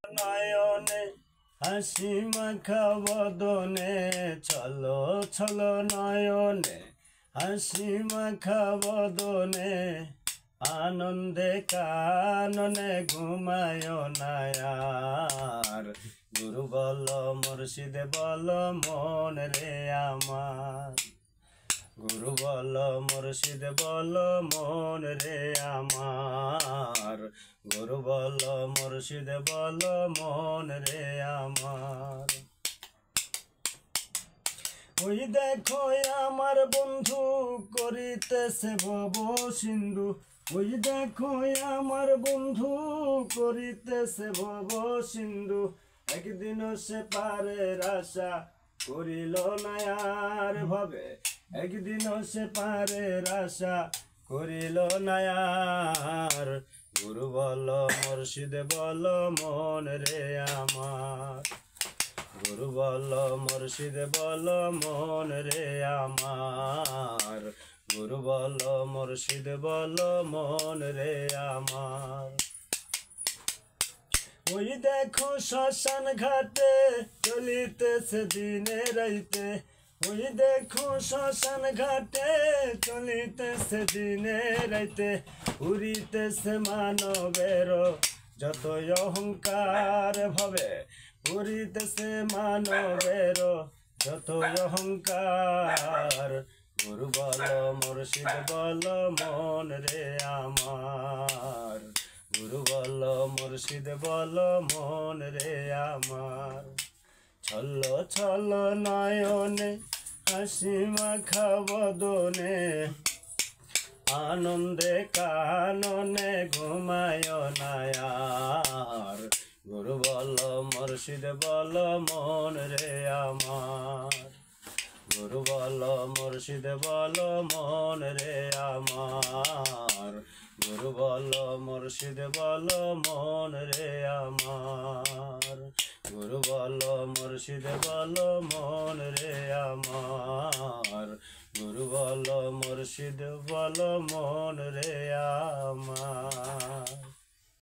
নয়নে হাসি মাখা বদনে চলো চলো নয়নে হাসি মাখা বদনে আনন্দে কাননে ঘুমায় নায়ার গুরু বল মুর্শিদ বল মন রে আমার গুরু বল মুর্শিদ বল মন রে আমার গুরু বল মুর্শিদ বল মন রে আমার ওই দেখো আমার বন্ধু করিতেছে ভব সিন্ধু ওই দেখো আমার বন্ধু করিতেছে ভব সিন্ধু একদিন সে পারের আশা করিল না আর ভবে একদিন সে পারের আশা করিল না আর গুরু বল মুর্শিদ বল মন রে আমার গুরু বল মুর্শিদ বল মন রে আমার গুরু বল মুর্শিদ বল মন রে আমার ওই দেখো শ্মশান ঘাটে চলিতেছে দিনে রাইতে ওই দেখো শ্মশান ঘাটে চলিতেছে দিনে রাইতে উড়িতেছে মানবের যত অহংকার ভাবে উড়িতেছে মানবের যত অহংকার গুরু বল মুর্শিদ বল মন রে আমার গুরু বল মুর্শিদ বল মন রে আমার ছল ছল নয়নে হাসি মাখা বদনে আনন্দে কাননে ঘুমায় নায়ার গুরু বল মুর্শিদ বল মন রে আমার গুরু বল মুর্শিদ বল মন রে আমার গুরু বল মুর্শিদ বল মন রে আমার গুরু বল মুর্শিদ বল মন রে আমার গুরু বল মুর্শিদ বল মন রে আমার।